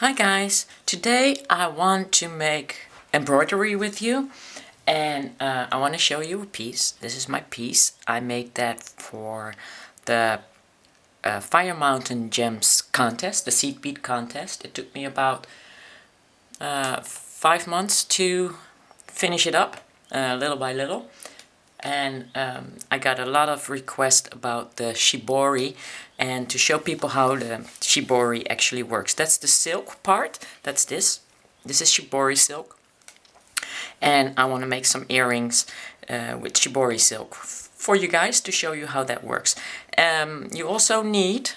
Hi guys, today I want to make embroidery with you, and I want to show you a piece. This is my piece. I made that for the Fire Mountain Gems contest, the seed bead contest. It took me about 5 months to finish it up, little by little. And I got a lot of requests about the Shibori and to show people how the Shibori actually works. That's the silk part. That's this. This is Shibori silk. And I want to make some earrings with Shibori silk for you guys to show you how that works. You also need,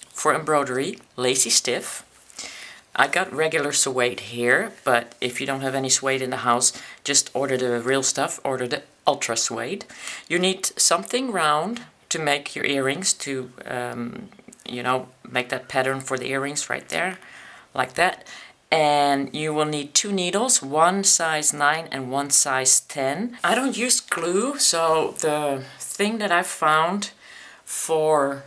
for embroidery, lacy stiff. I got regular suede here, but if you don't have any suede in the house, just order the real stuff, order the ultra suede. You need something round to make your earrings, to, make that pattern for the earrings right there, like that. And you will need 2 needles, one size 9 and one size 10. I don't use glue, so the thing that I found for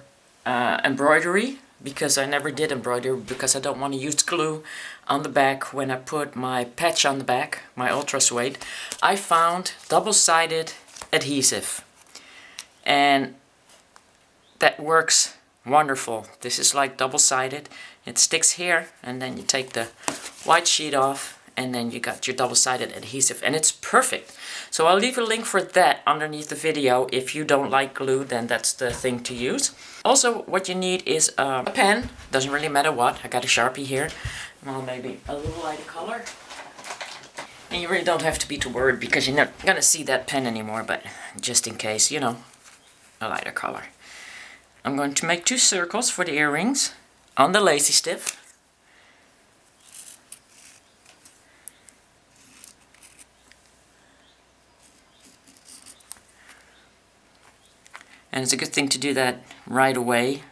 embroidery, because I never did embroidery because I don't want to use glue on the back when I put my patch on the back, my ultra suede, I found double-sided adhesive, and that works wonderful. This is like double-sided. It sticks here, and then you take the white sheet off, and then you got your double-sided adhesive, and it's perfect. So I'll leave a link for that underneath the video. If you don't like glue, then that's the thing to use. Also, what you need is a pen. Doesn't really matter what. I got a Sharpie here. Well, maybe a little lighter color. And you really don't have to be too worried because you're not gonna see that pen anymore, but just in case, a lighter color. I'm going to make 2 circles for the earrings on the lacy stiff. And it's a good thing to do that right away,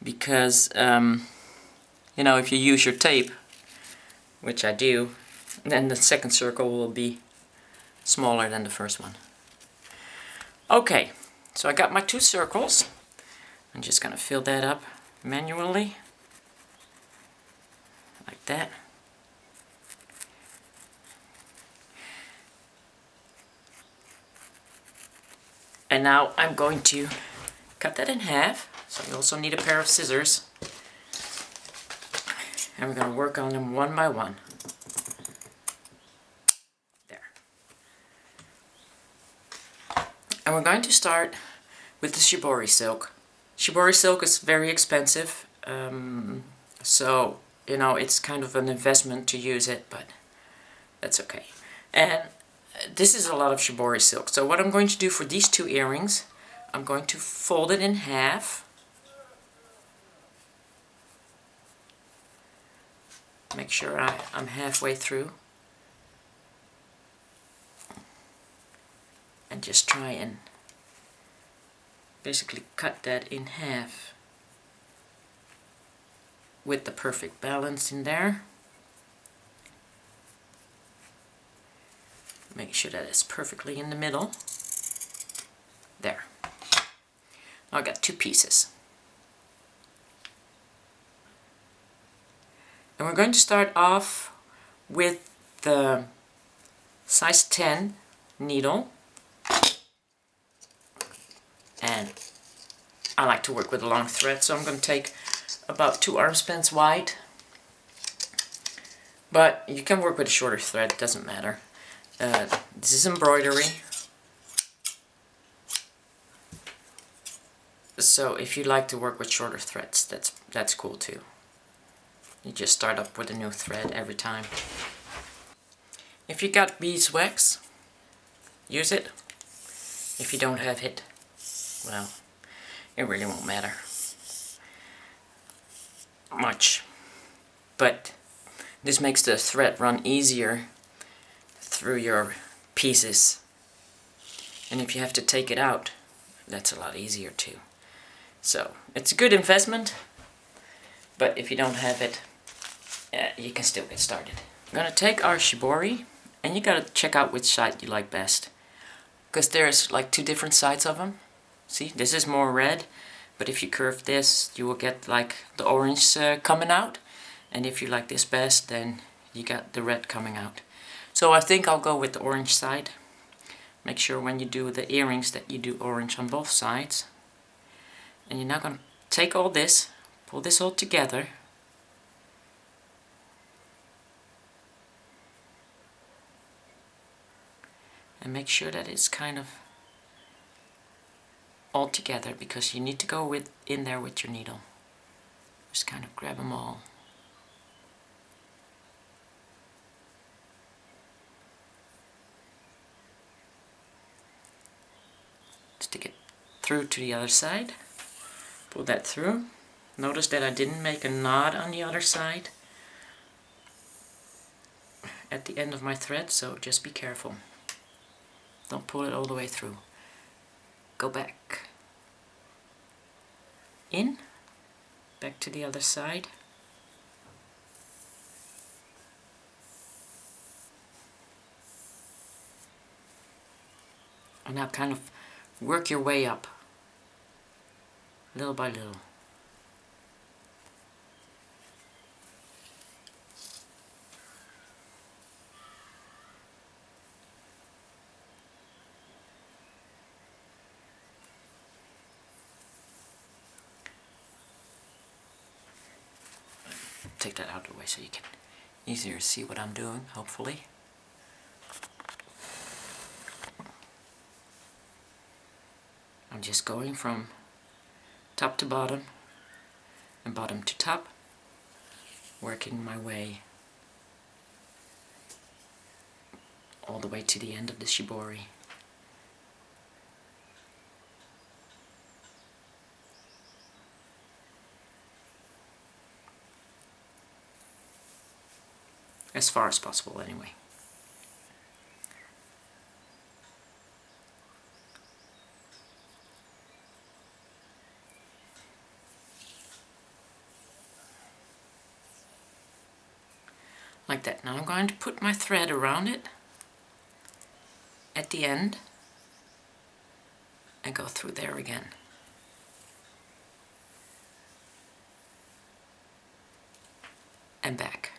because, if you use your tape, which I do, then the second circle will be smaller than the first one. Okay, so I got my 2 circles. I'm just going to fill that up manually, like that. And now I'm going to cut that in half. So you also need a pair of scissors. And we're going to work on them one by one. There. And we're going to start with the Shibori silk. Shibori silk is very expensive. So, it's kind of an investment to use it, but that's okay. And this is a lot of Shibori silk. So what I'm going to do for these 2 earrings, I'm going to fold it in half. Make sure I'm halfway through. And just try and basically cut that in half with the perfect balance in there. Make sure that it's perfectly in the middle. There. Now I got 2 pieces. And we're going to start off with the size 10 needle. And I like to work with a long thread, so I'm going to take about 2 arm spans wide. But you can work with a shorter thread, it doesn't matter. This is embroidery. So if you like to work with shorter threads, that's cool too. You just start up with a new thread every time. If you got beeswax, use it. If you don't have it, well, it really won't matter much. But this makes the thread run easier through your pieces. And if you have to take it out, that's a lot easier too. So, it's a good investment, but if you don't have it, you can still get started. I'm going to take our Shibori, and you got to check out which side you like best. Because there's like 2 different sides of them. See, this is more red, But if you curve this, you will get like the orange coming out. And if you like this best, then you got the red coming out. So I think I'll go with the orange side. Make sure when you do the earrings that you do orange on both sides. And you're now going to take all this, pull this all together. And make sure that it's kind of all together, because you need to go in there with your needle. Just kind of grab them all. Stick it through to the other side. Pull that through. Notice that I didn't make a knot on the other side at the end of my thread, so just be careful. Don't pull it all the way through. Go back in, back to the other side. And now kind of work your way up, little by little. Take that out of the way so you can easier see what I'm doing, hopefully. I'm just going from top to bottom and bottom to top, working my way all the way to the end of the shibori. As far as possible, anyway. Like that. Now I'm going to put my thread around it at the end and go through there again. And back.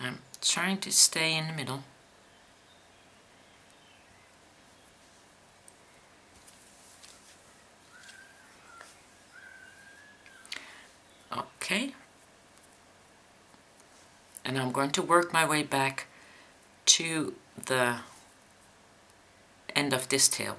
I'm trying to stay in the middle. Okay. And I'm going to work my way back to the end of this tail.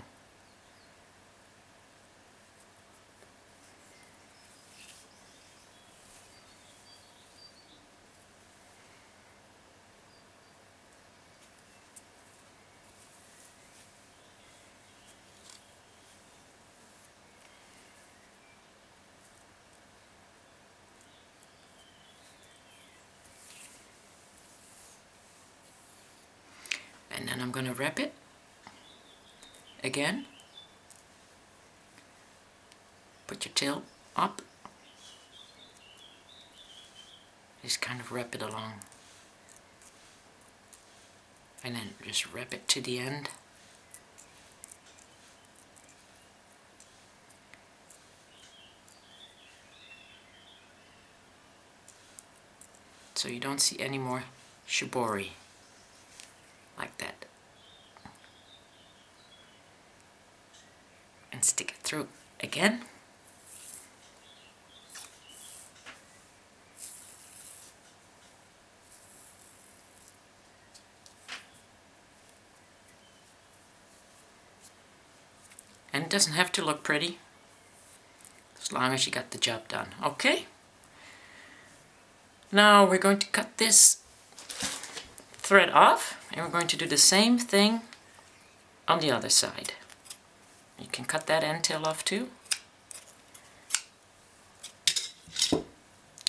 And then I'm going to wrap it again. Put your tail up. Just kind of wrap it along. And then just wrap it to the end. So you don't see any more shibori. Like that. And stick it through again. And it doesn't have to look pretty, as long as you got the job done. Okay? Now we're going to cut this thread off, and we're going to do the same thing on the other side. You can cut that end tail off too.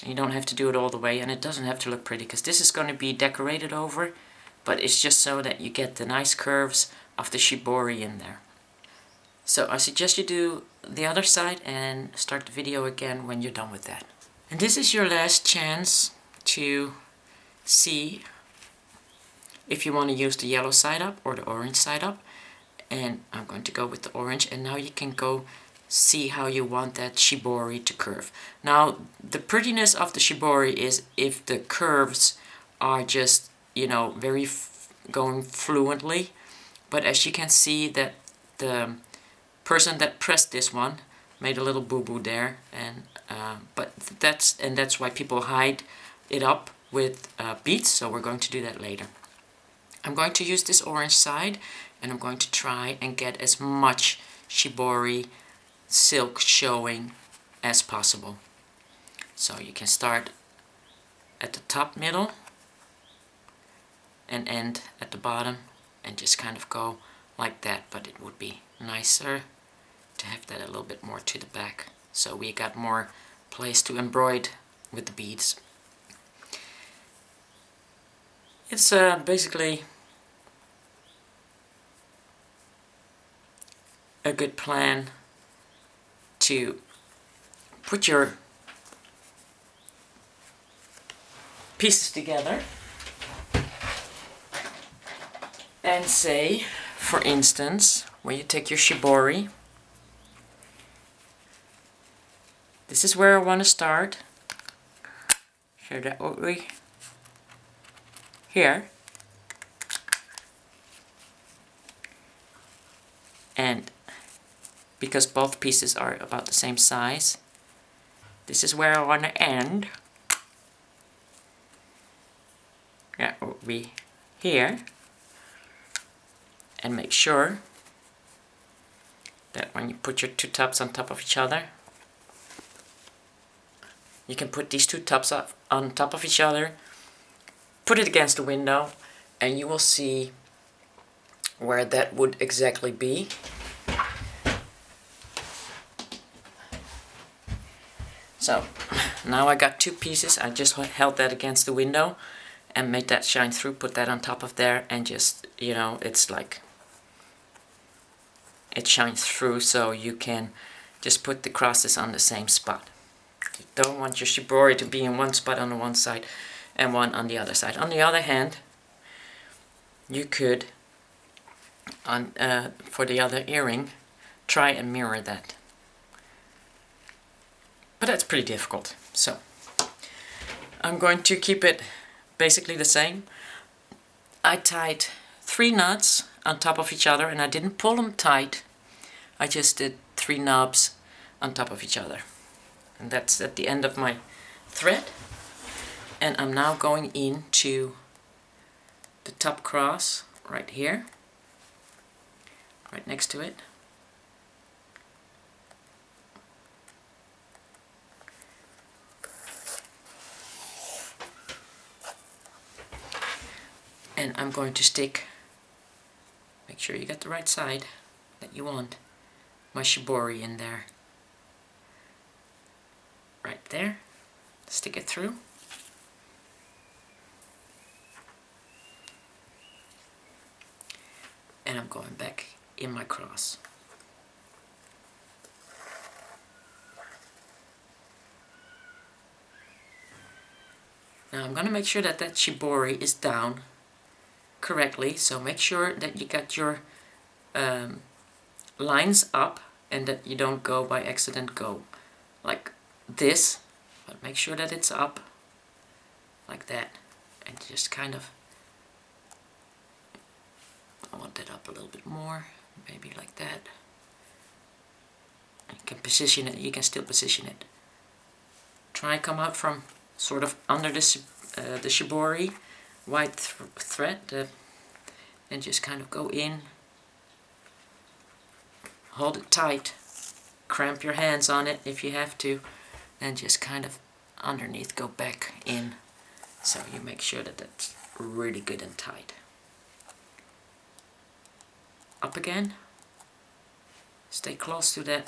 You don't have to do it all the way, and it doesn't have to look pretty, because this is going to be decorated over, but it's just so that you get the nice curves of the shibori in there. So I suggest you do the other side and start the video again when you're done with that. And this is your last chance to see if you want to use the yellow side up or the orange side up. And I'm going to go with the orange, and now you can go see how you want that shibori to curve. Now the prettiness of the shibori is if the curves are just, you know, very going fluently, but as you can see that the person that pressed this one made a little boo-boo there, and but that's why people hide it up with beads, so we're going to do that later. I'm going to use this orange side, and I'm going to try and get as much shibori silk showing as possible. So you can start at the top middle and end at the bottom and just kind of go like that, but it would be nicer to have that a little bit more to the back, so we got more place to embroider with the beads. It's basically a good plan to put your pieces together and say, for instance, where you take your shibori, this is where I want to start, so that what we here, and because both pieces are about the same size, this is where I want to end. That will be here, and make sure that when you put your two tops on top of each other, you can put these two tops up on top of each other, put it against the window, and you will see where that would exactly be. So now I got two pieces. I just held that against the window and made that shine through, put that on top of there, and just, you know, it's like it shines through, so you can just put the crosses on the same spot. You don't want your shibori to be in one spot on the one side and one on the other side. On the other hand, you could, for the other earring, try and mirror that. But that's pretty difficult, so I'm going to keep it basically the same. I tied 3 knots on top of each other, and I didn't pull them tight. I just did 3 knobs on top of each other. And that's at the end of my thread. And I'm now going into the top cross right here, right next to it. And I'm going to stick, make sure you get the right side that you want, my shibori in there. Right there. Stick it through. And I'm going back in my cross. Now I'm going to make sure that that shibori is down correctly, so make sure that you got your lines up and that you don't go by accident go like this, but make sure that it's up like that, and just kind of, I want that up a little bit more, maybe like that. You can position it, you can still position it. Try and come out from sort of under the shibori white thread and just kind of go in, hold it tight, cramp your hands on it if you have to, and just kind of underneath go back in, so you make sure that that's really good and tight. Up again, stay close to that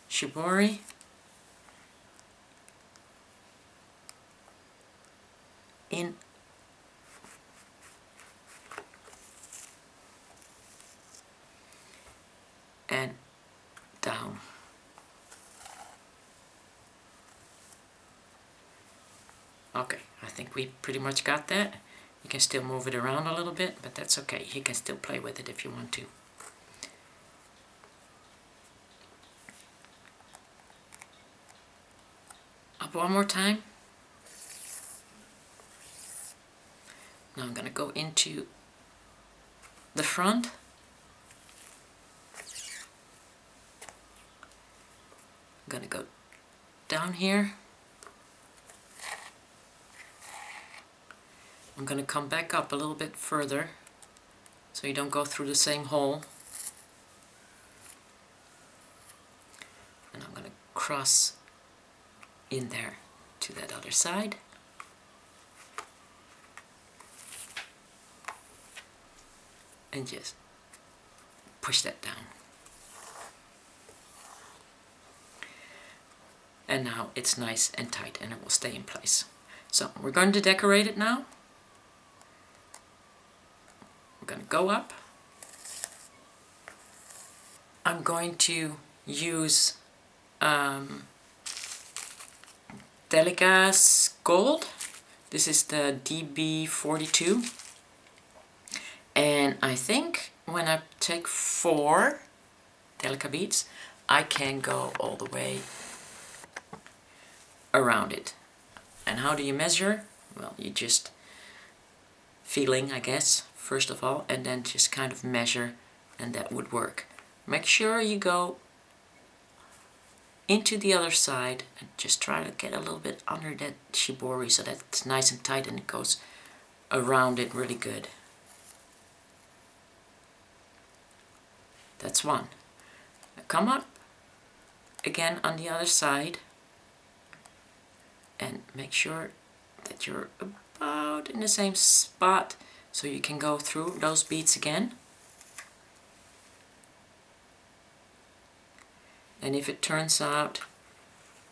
shibori, in, and down. Okay, I think we pretty much got that. You can still move it around a little bit, but that's okay. You can still play with it if you want to. up one more time. Now I'm going to go into the front. I'm going to go down here. I'm going to come back up a little bit further so you don't go through the same hole. And I'm going to cross in there to that other side. And just push that down. And now it's nice and tight and it will stay in place. So we're going to decorate it now. We're going to go up. I'm going to use Delica's Gold. This is the DB42. And I think when I take 4 Delica beads, I can go all the way around it. And how do you measure? Well, you just feeling, I guess, first of all, and then just kind of measure, and that would work. Make sure you go into the other side and just try to get a little bit under that shibori so that it's nice and tight and it goes around it really good. That's one. Come up again on the other side and make sure that you're about in the same spot so you can go through those beads again. And if it turns out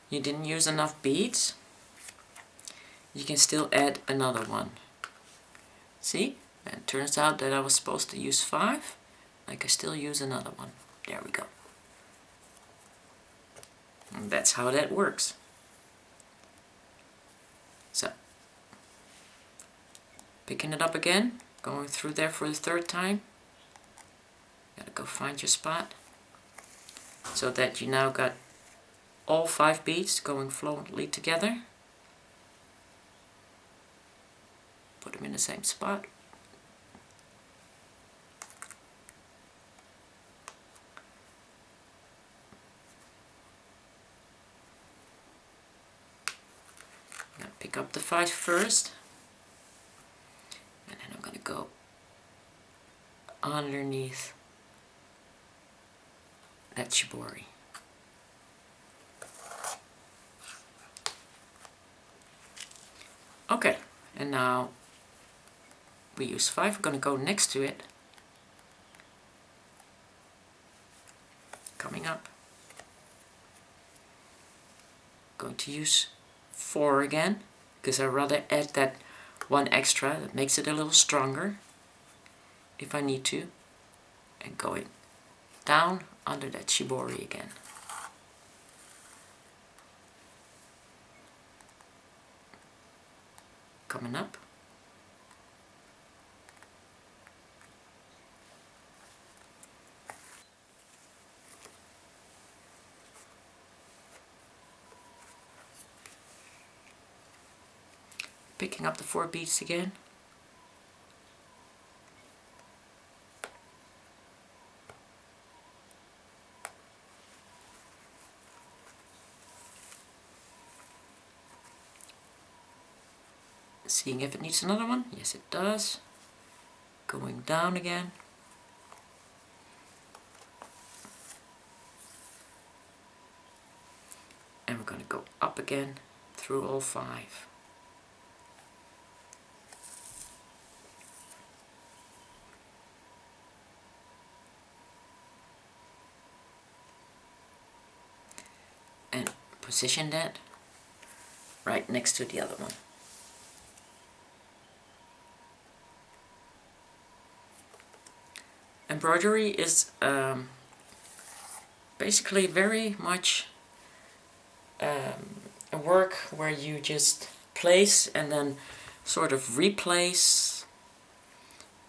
you didn't use enough beads, you can still add another one. See? And it turns out that I was supposed to use 5. I can still use another one. There we go. And that's how that works. So, picking it up again, going through there for the 3rd time. Gotta go find your spot. So that you now got all 5 beads going fluently together. Put them in the same spot. Now pick up the 5 first. And then I'm going to go underneath that shibori. Okay, and now we use 5. We're going to go next to it. Coming up. Going to use 4 again, because I'd rather add that 1 extra. That makes it a little stronger if I need to. And going down under that shibori again. Coming up. Picking up the 4 beads again. Seeing if it needs another one. Yes, it does. Going down again. And we're going to go up again through all 5. And position that right next to the other one. Embroidery is basically very much a work where you just place and then sort of replace,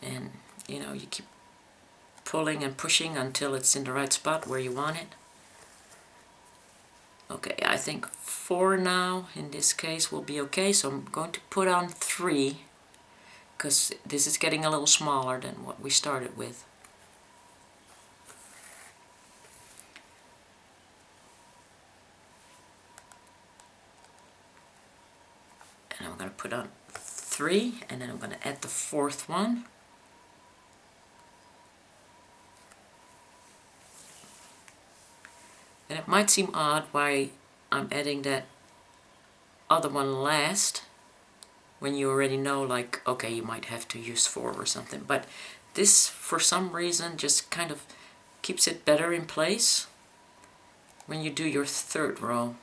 and you know, you keep pulling and pushing until it's in the right spot where you want it. Okay, I think 4 now in this case will be okay, so I'm going to put on 3 because this is getting a little smaller than what we started with. And I'm going to put on 3, and then I'm going to add the 4th one. And it might seem odd why I'm adding that other one last, when you already know, like, okay, you might have to use 4 or something. But this, for some reason, just kind of keeps it better in place when you do your 3rd row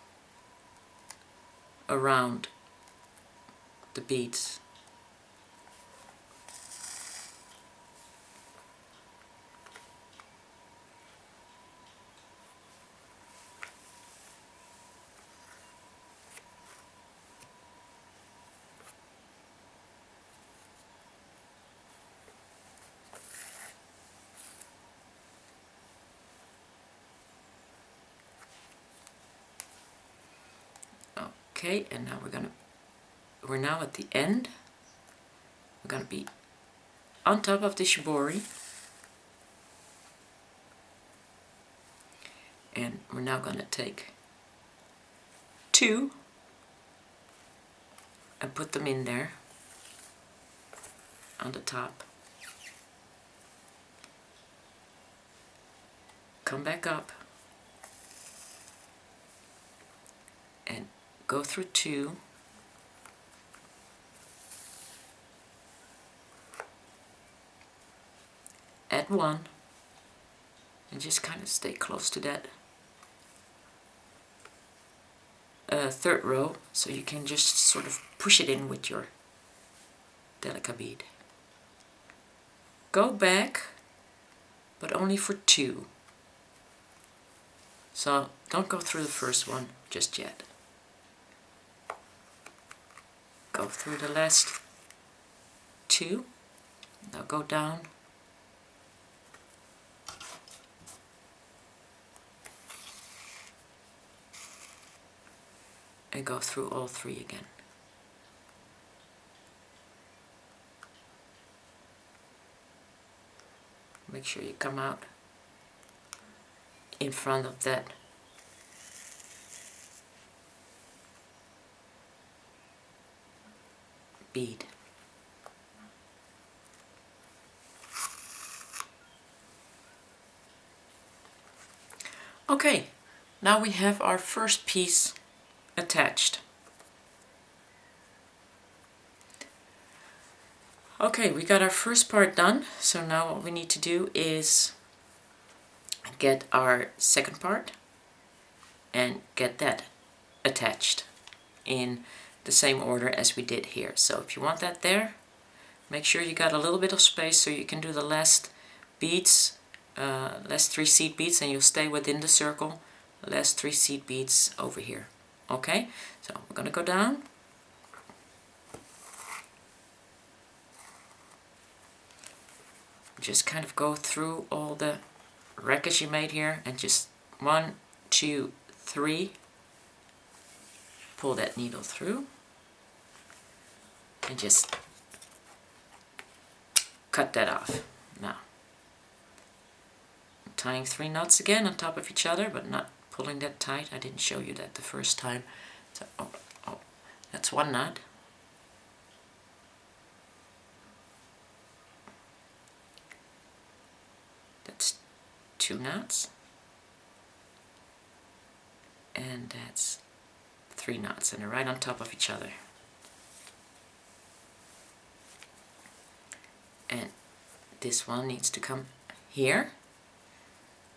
around the beads. Okay, and now we're now at the end. We're gonna be on top of the shibori. And we're now gonna take 2 and put them in there on the top. Come back up and go through 2. Add 1 and just kind of stay close to that 3rd row, so you can just sort of push it in with your delica bead. Go back, but only for 2. So don't go through the first one just yet. Go through the last 2. Now go down. And go through all 3 again. Make sure you come out in front of that bead. Okay, now we have our first piece attached. Okay, we got our first part done, so now what we need to do is get our second part and get that attached in the same order as we did here. So if you want that there, make sure you got a little bit of space so you can do the last beads, last 3 seed beads, and you'll stay within the circle. Last 3 seed beads over here. Okay, so we're going to go down. Just kind of go through all the wreckage you made here, and just 1, 2, 3. Pull that needle through and just cut that off. Now, I'm tying 3 knots again on top of each other, but not pulling that tight. I didn't show you that the first time. So, oh, that's 1 knot. That's 2 knots. And that's 3 knots, and they're right on top of each other. And this one needs to come here,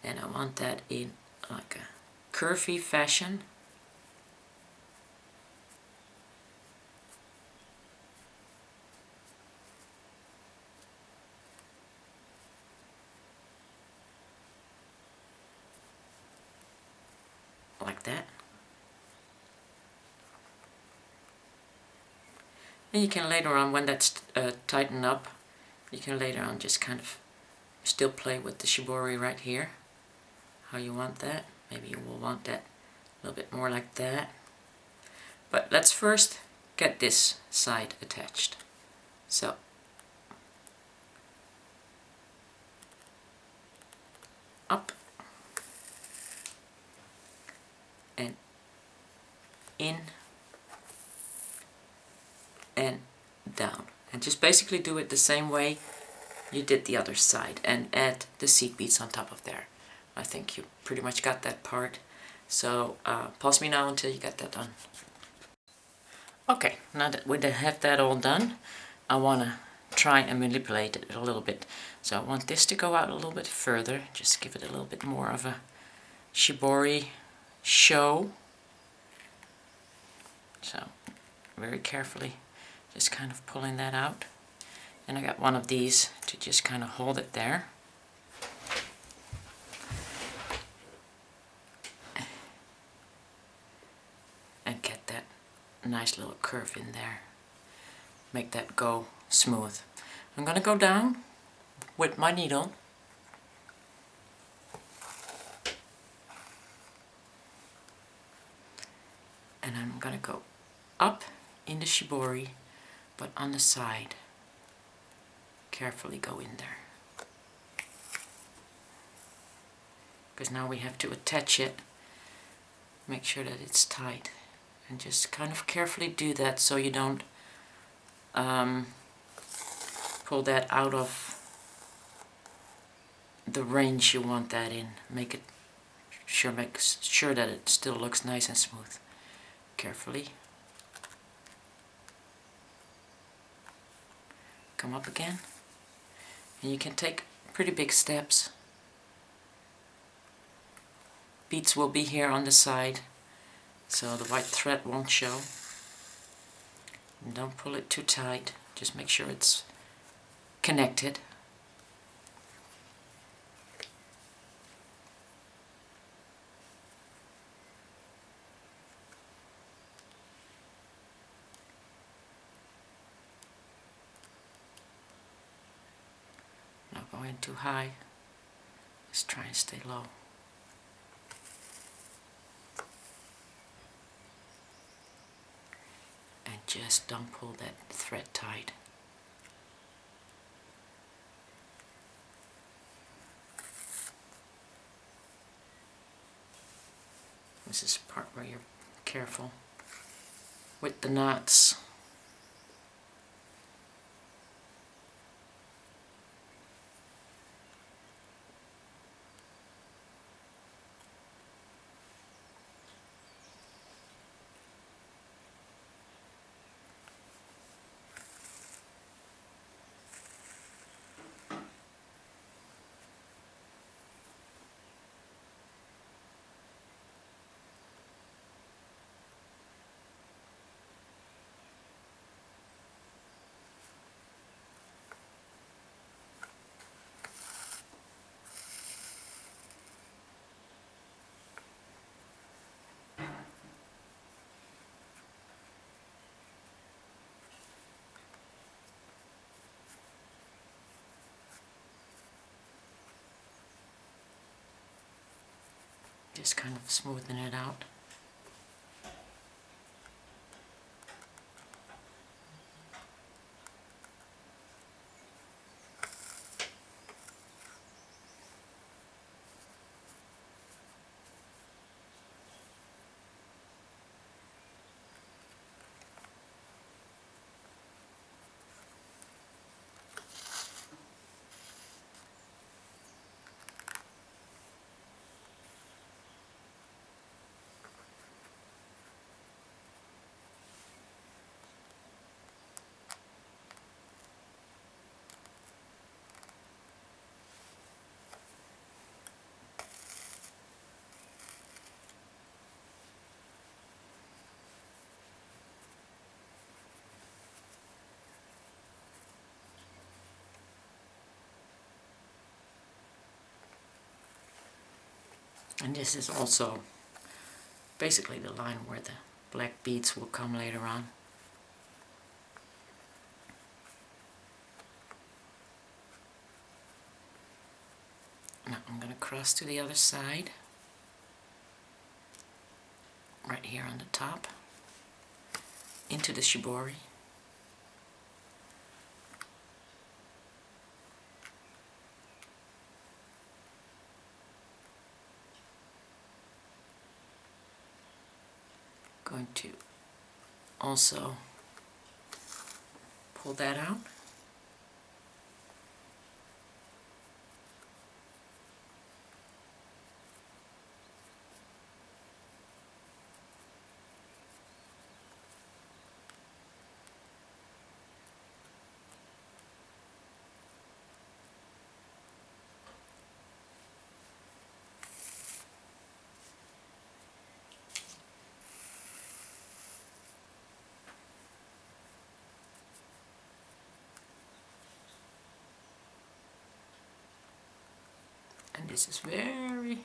and I want that in like a curvy fashion. Like that. And you can later on, when that's tightened up, you can later on just kind of still play with the shibori right here, how you want that. Maybe you will want that A little bit more like that. But let's first get this side attached. So up and in and down, and just basically do it the same way you did the other side, and add the seed beads on top of there. I think you pretty much got that part, so pause me now until you get that done. Okay, now that we have that all done, I want to try and manipulate it a little bit. So I want this to go out a little bit further, just give it a little bit more of a shibori show. So very carefully just kind of pulling that out. And I got one of these to just kind of hold it there. And get that nice little curve in there. Make that go smooth. I'm going to go down with my needle. And I'm going to go up in the shibori, but on the side. Carefully go in there. Because now we have to attach it. Make sure that it's tight. And just kind of carefully do that so you don't pull that out of the range you want that in. Make sure that it still looks nice and smooth. Carefully. Come up again. And you can take pretty big steps. Beads will be here on the side, so the white thread won't show. And don't pull it too tight, just make sure it's connected. Not going too high, just try and stay low. And just don't pull that thread tight. This is the part where you're careful with the knots. Just kind of smoothing it out. And this is also basically the line where the black beads will come later on. Now I'm going to cross to the other side. here on the top into the shibori. Going to also pull that out. And this is very,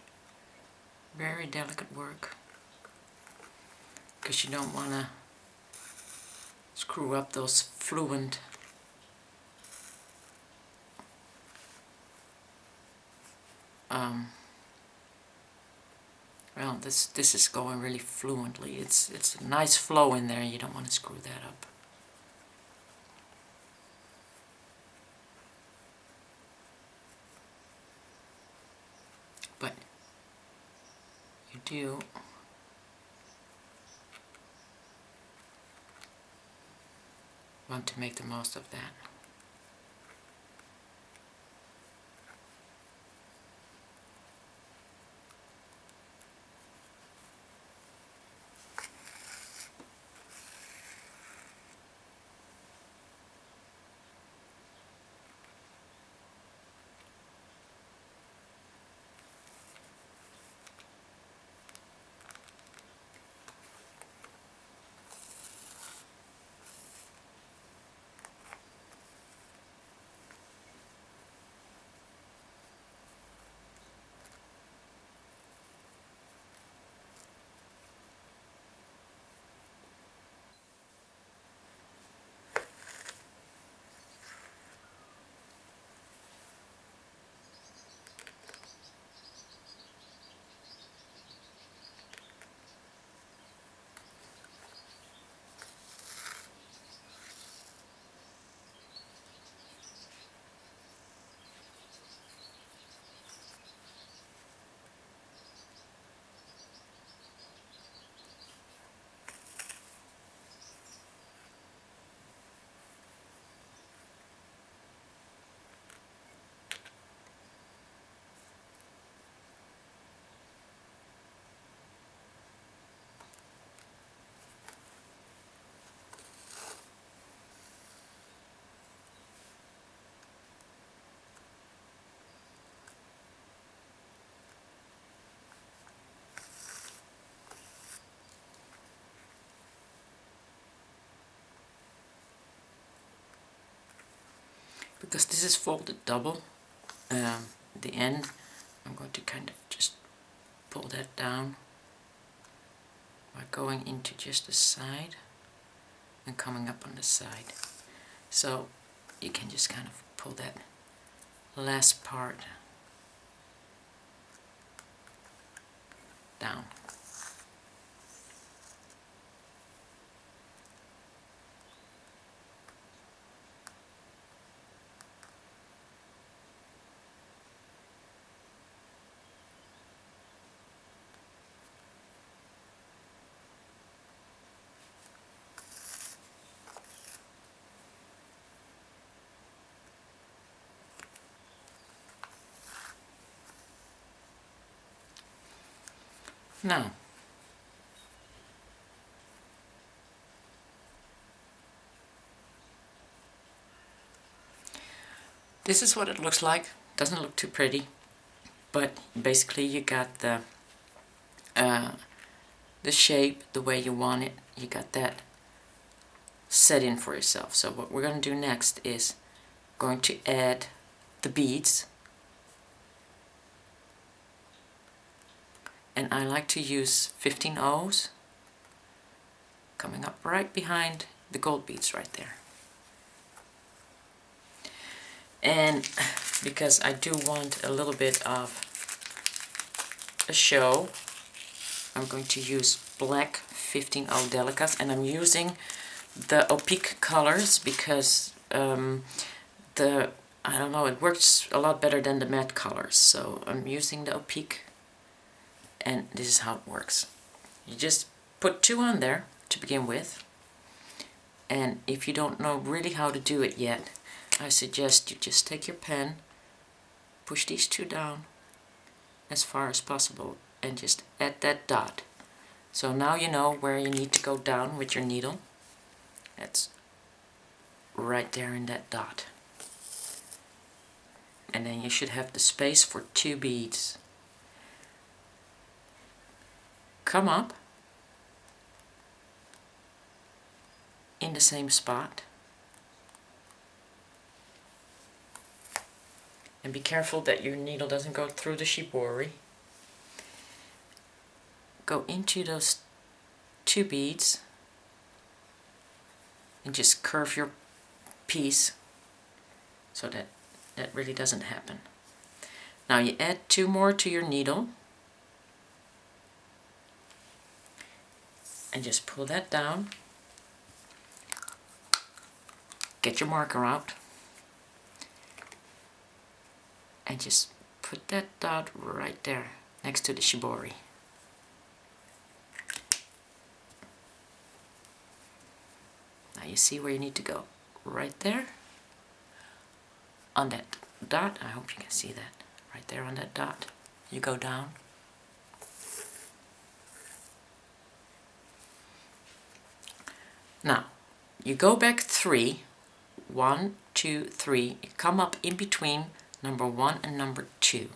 very delicate work, because you don't want to screw up those fluent well, this is going really fluently. It's a nice flow in there, and you don't want to screw that up. But you do want to make the most of that. Because this is folded double, the end, I'm going to kind of just pull that down by going into just the side and coming up on the side. So you can just kind of pull that last part down. Now, this is what it looks like. Doesn't look too pretty, but basically you got the shape the way you want it. You got that set in for yourself. So what we're going to do next is going to add the beads. And I like to use 15 O's coming up right behind the gold beads right there. And because I do want a little bit of a show, I'm going to use black 15 Eau Delicas, and I'm using the opaque colors because I don't know, it works a lot better than the matte colors. So I'm using the opaque, and this is how it works. You just put 2 on there to begin with, and if you don't know really how to do it yet, I suggest you just take your pen, push these 2 down as far as possible, and just add that dot. So now you know where you need to go down with your needle. That's right there in that dot. And then you should have the space for 2 beads. Come up in the same spot. And be careful that your needle doesn't go through the shibori. Go into those 2 beads and just curve your piece so that that really doesn't happen. Now you add 2 more to your needle and just pull that down. Get your marker out and just put that dot right there next to the shibori. Now you see where you need to go. Right there on that dot. I hope you can see that. Right there on that dot. You go down. Now you go back 3. 1, 2, 3. You come up in between number 1 and number 2.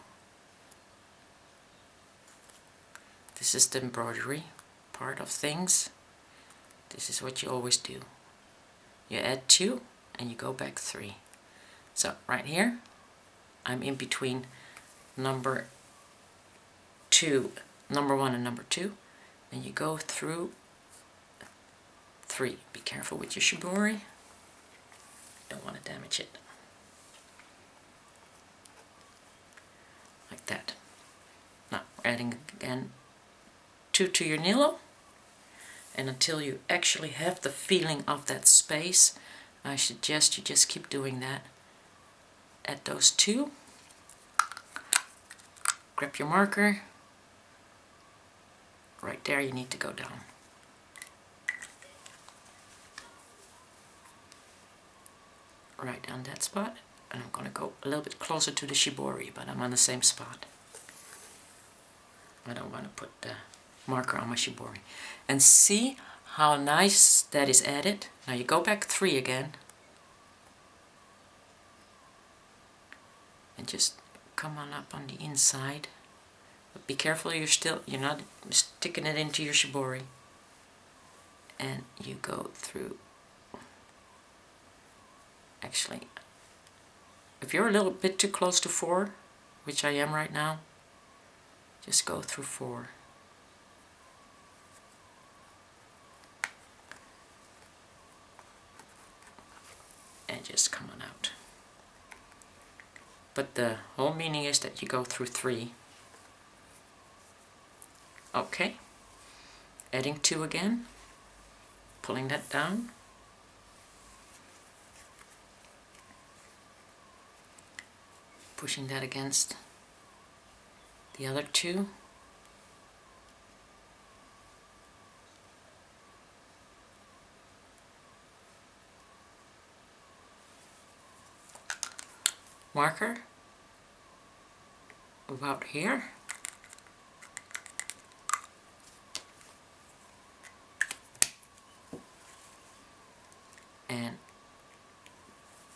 This is the embroidery part of things. This is what you always do. You add 2 and you go back 3. So right here, I'm in between number 1 and number 2, and you go through 3. Be careful with your shibori. Don't want to damage it. Like that. Now adding again 2 to your needle, and until you actually have the feeling of that space, I suggest you just keep doing that. Add those 2. Grab your marker. Right there you need to go down. Right on that spot, and I'm going to go a little bit closer to the shibori, but I'm on the same spot. I don't want to put the marker on my shibori. And see how nice that is added. Now you go back 3 again, and just come on up on the inside. But be careful, you're not sticking it into your shibori. And you go through. Actually, if you're a little bit too close to 4, which I am right now, just go through 4. And just come on out. But the whole meaning is that you go through 3. Okay. Adding 2 again. Pulling that down. Pushing that against the other 2. Marker about here. And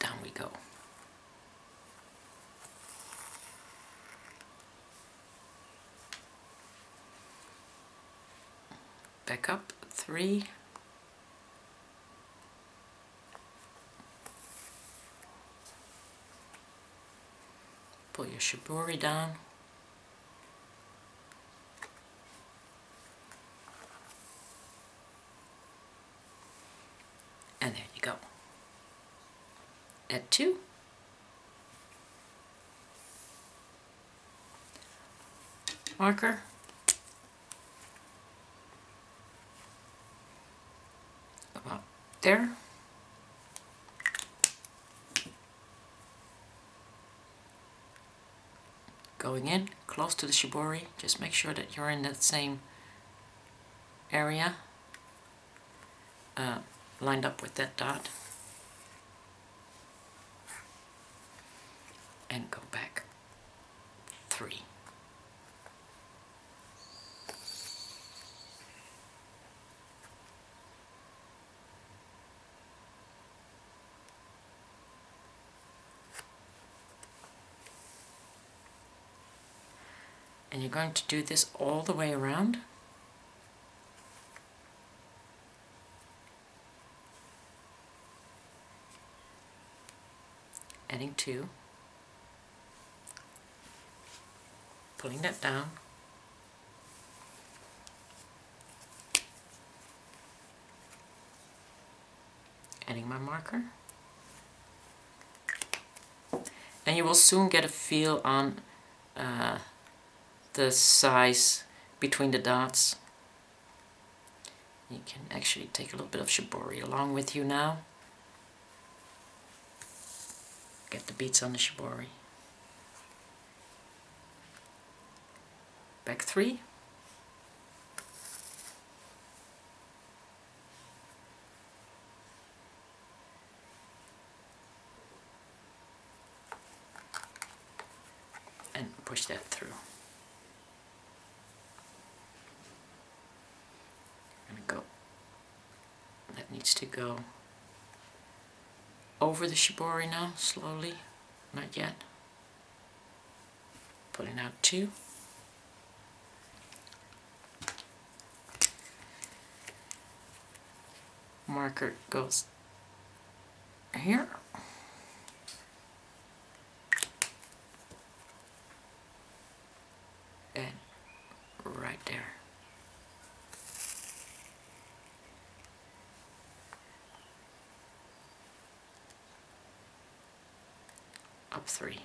down we go. Back up 3. Pull your shibori down. And there you go. Add 2. Marker. there. Going in close to the shibori, just make sure that you're in that same area, lined up with that dot, and go back 3. And you're going to do this all the way around. Adding 2, pulling that down, adding my marker, and you will soon get a feel on the size between the dots. You can actually take a little bit of shibori along with you now. Get the beads on the shibori. Back 3. And push that through. That needs to go over the shibori now, slowly, not yet. Pulling out 2. Marker goes here. And right there. Up 3.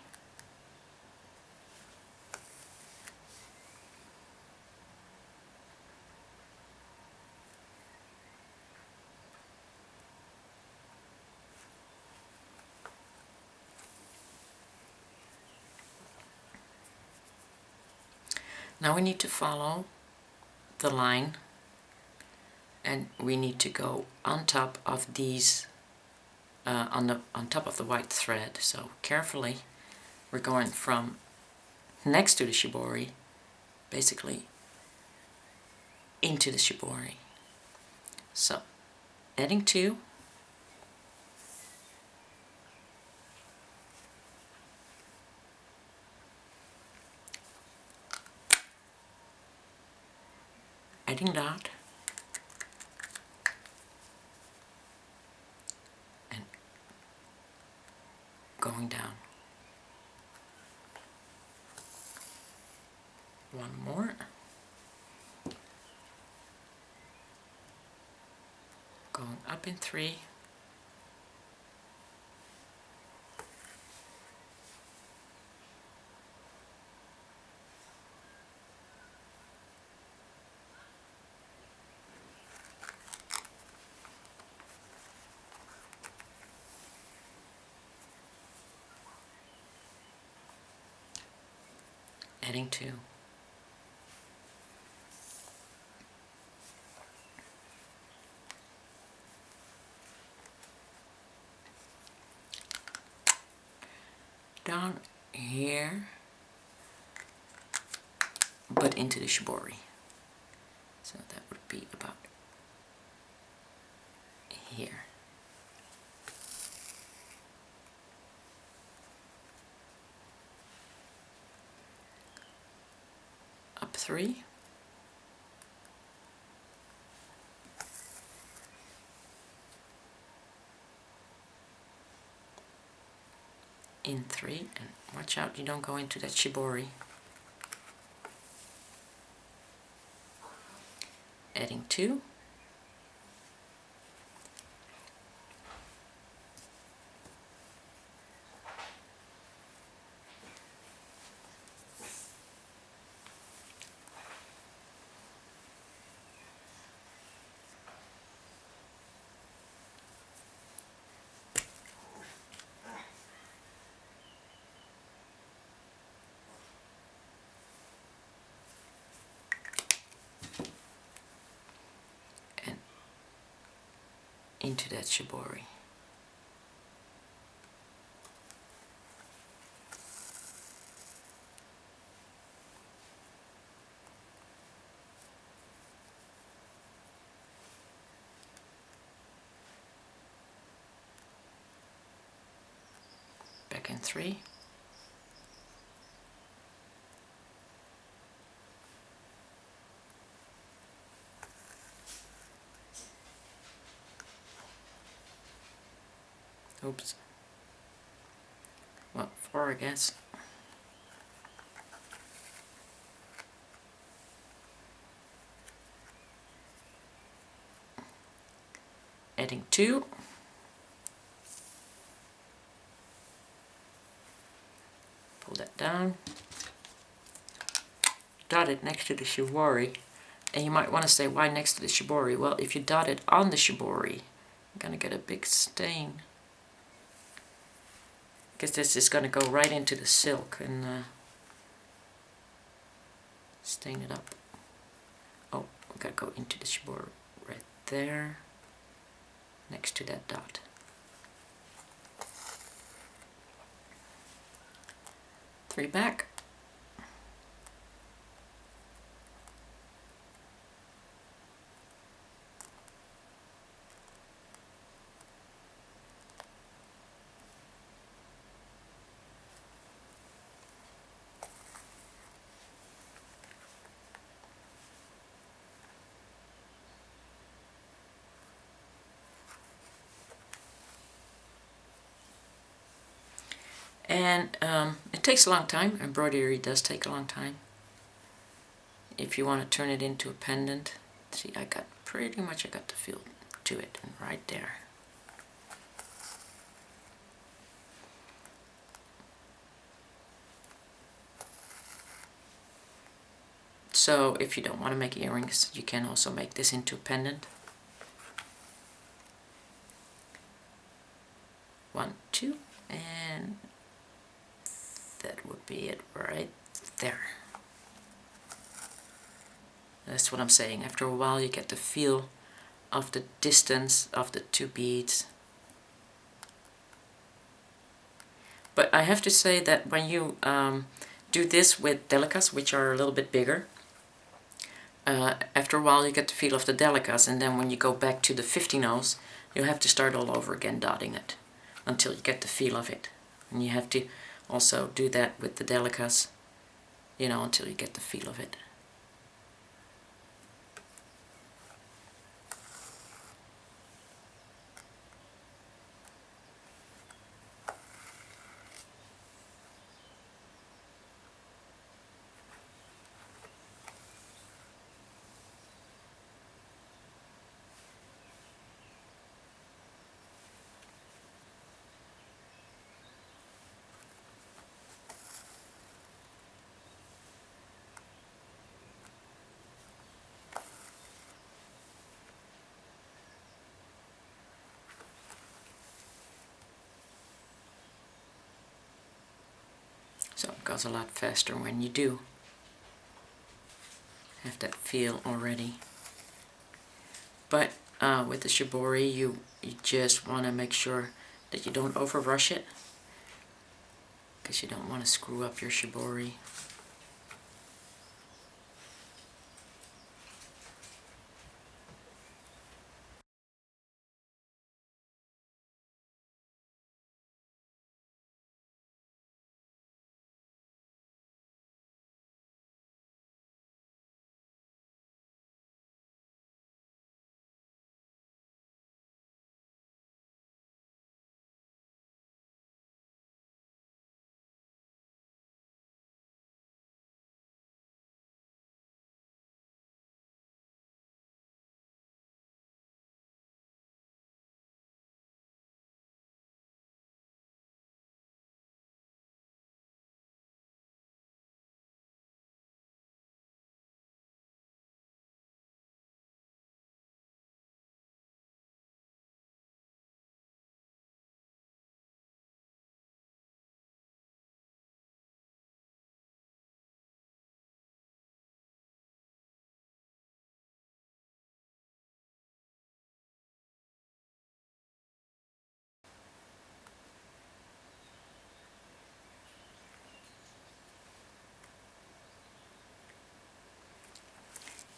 Now we need to follow the line, and we need to go on top of these, on top of the white thread. So carefully, we're going from next to the shibori, basically into the shibori. So adding 2, adding dot, and going down. One more. Going up in 3. Adding 2. Down here, but into the shibori. So that would be about here. Up 3. In 3, and watch out you don't go into that shibori. Adding 2. into that shibori. Back in 3. Oops. Well, 4 I guess. Adding 2. Pull that down. Dot it next to the shibori. And you might want to say, why next to the shibori? Well, if you dot it on the shibori, you're going to get a big stain. Because this is going to go right into the silk and stain it up. Oh, we got to go into the shibori right there, next to that dot. Three back. And it takes a long time. Embroidery does take a long time. If you want to turn it into a pendant, see, I got the feel to it, and right there. So if you don't want to make earrings, you can also make this into a pendant. 1, 2, and that would be it right there. That's what I'm saying. After a while you get the feel of the distance of the 2 beads. But I have to say that when you do this with delicas, which are a little bit bigger, after a while you get the feel of the delicas, and then when you go back to the 50-0s, you have to start all over again dotting it until you get the feel of it. And you have to also do that with the delicas, you know, until you get the feel of it. So it goes a lot faster when you do have that feel already. But with the shibori, you just want to make sure that you don't over rush it, because you don't want to screw up your shibori.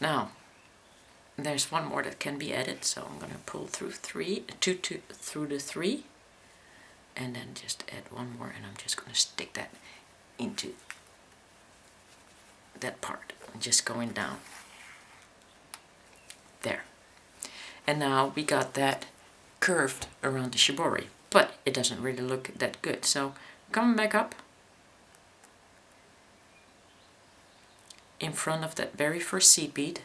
Now, there's one more that can be added, so I'm going to pull through through the 3, and then just add one more, and I'm just going to stick that into that part, just going down there. And now we got that curved around the shibori, but it doesn't really look that good. So coming back up in front of that very first seed bead,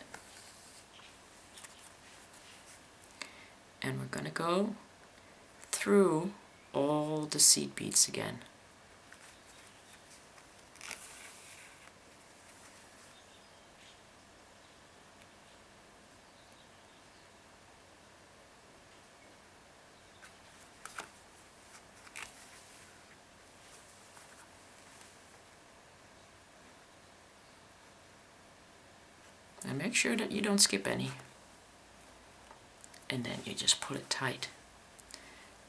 and we're going to go through all the seed beads again. And make sure that you don't skip any. And then you just pull it tight.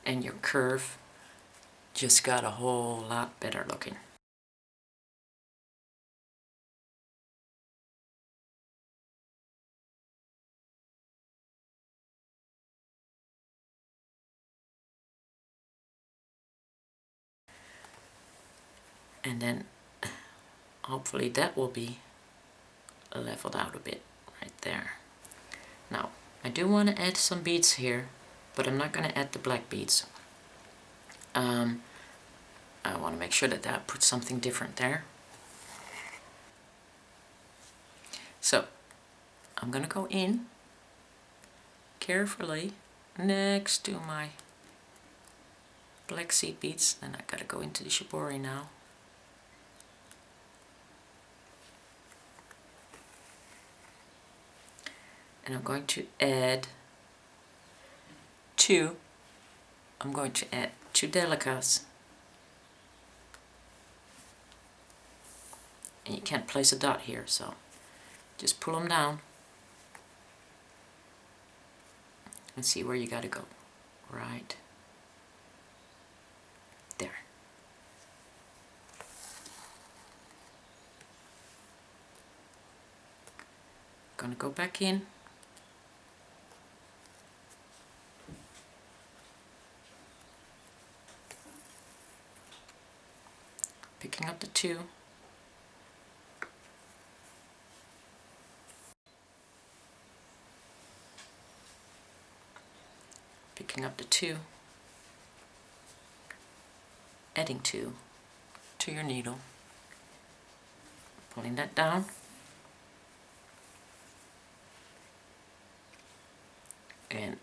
And your curve just got a whole lot better looking. And then hopefully that will be leveled out a bit right there. Now, I do want to add some beads here, but I'm not going to add the black beads. I want to make sure that I put something different there. So, I'm going to go in carefully next to my black seed beads, and I got to go into the shibori now. And I'm going to add two delicas. And you can't place a dot here, so just pull them down and see where you got to go. Right there. Gonna go back in. Picking up the 2. Picking up the 2. Adding 2 to your needle. Pulling that down. And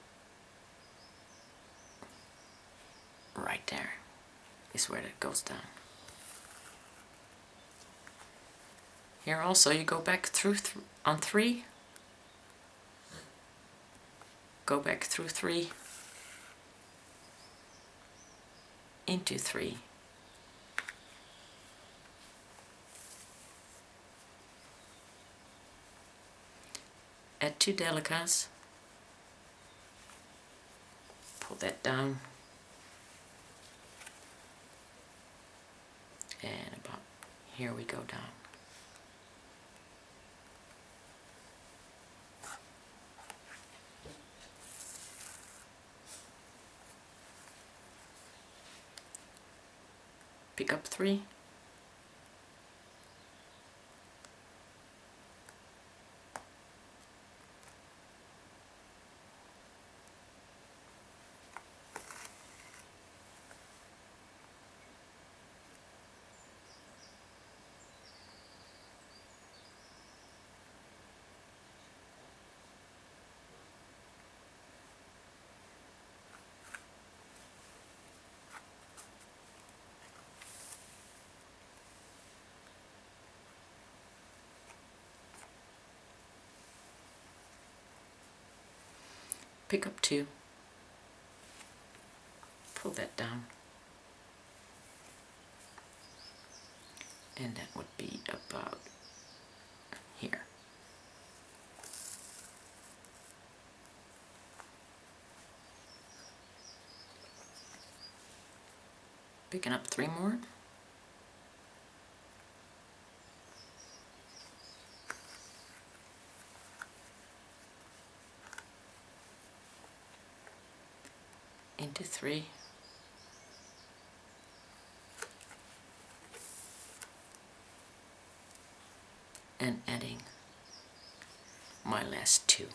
right there is where that goes down. Here also you go back through on 3. Go back through 3 into 3. Add 2 delicas. Pull that down. And about here we go down. Pick up 3. Pick up 2, pull that down, and that would be about here. Picking up 3 more. 3. And adding my last 2.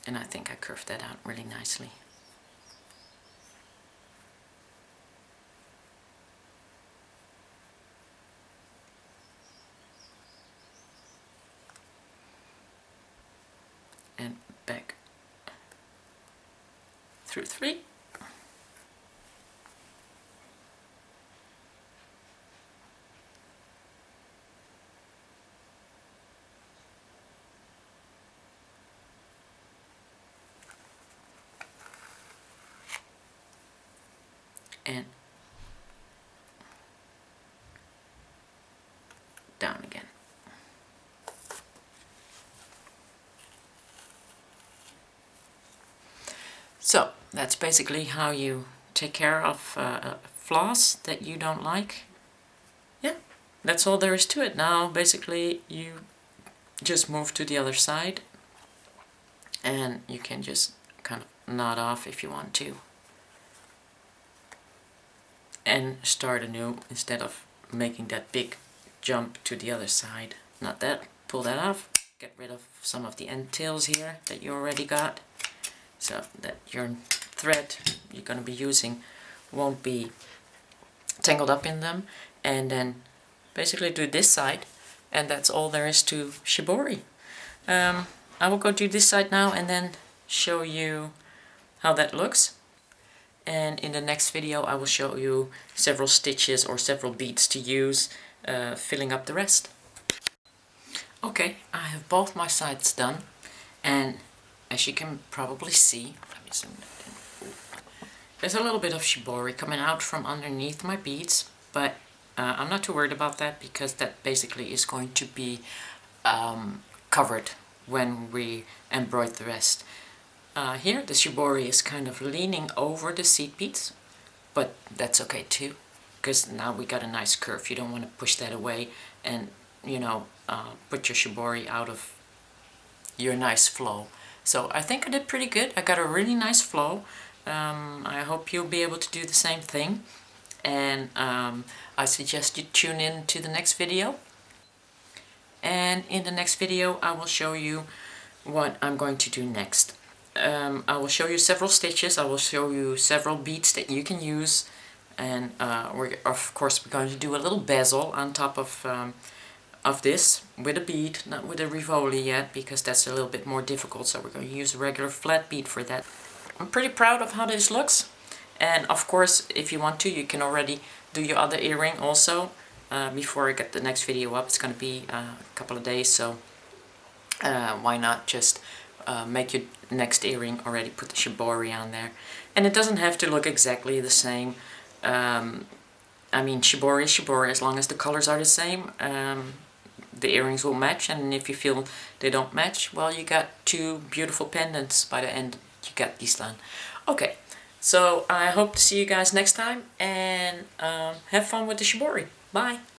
And I think I curved that out really nicely. And back through 3. And down again. So that's basically how you take care of flaws that you don't like. Yeah, that's all there is to it. Now basically you just move to the other side and you can just kind of knot off if you want to. And start anew instead of making that big jump to the other side. Not that. Pull that off. Get rid of some of the end tails here that you already got, so that your thread you're going to be using won't be tangled up in them. And then basically do this side, and that's all there is to Shibori. I will go do this side now and then show you how that looks. And in the next video I will show you several stitches or several beads to use, filling up the rest. Okay, I have both my sides done, and as you can probably see, let me zoom that in. There's a little bit of Shibori coming out from underneath my beads, but I'm not too worried about that because that basically is going to be covered when we embroider the rest. Here the Shibori is kind of leaning over the seed beads, but that's okay too, because now we got a nice curve. You don't want to push that away and, you know, put your Shibori out of your nice flow. So I think I did pretty good. I got a really nice flow. I hope you'll be able to do the same thing, and I suggest you tune in to the next video. And in the next video I will show you what I'm going to do next. I will show you several stitches, I will show you several beads that you can use, and of course we're going to do a little bezel on top of this with a bead, not with a Rivoli yet, because that's a little bit more difficult, so we're going to use a regular flat bead for that. I'm pretty proud of how this looks, and of course if you want to you can already do your other earring also before I get the next video up. It's going to be a couple of days, so why not just make your next earring already, put the Shibori on there. And it doesn't have to look exactly the same. I mean, Shibori is Shibori, as long as the colors are the same. The earrings will match, and if you feel they don't match, well, you got 2 beautiful pendants by the end you got these done. Okay, so I hope to see you guys next time, and have fun with the Shibori. Bye!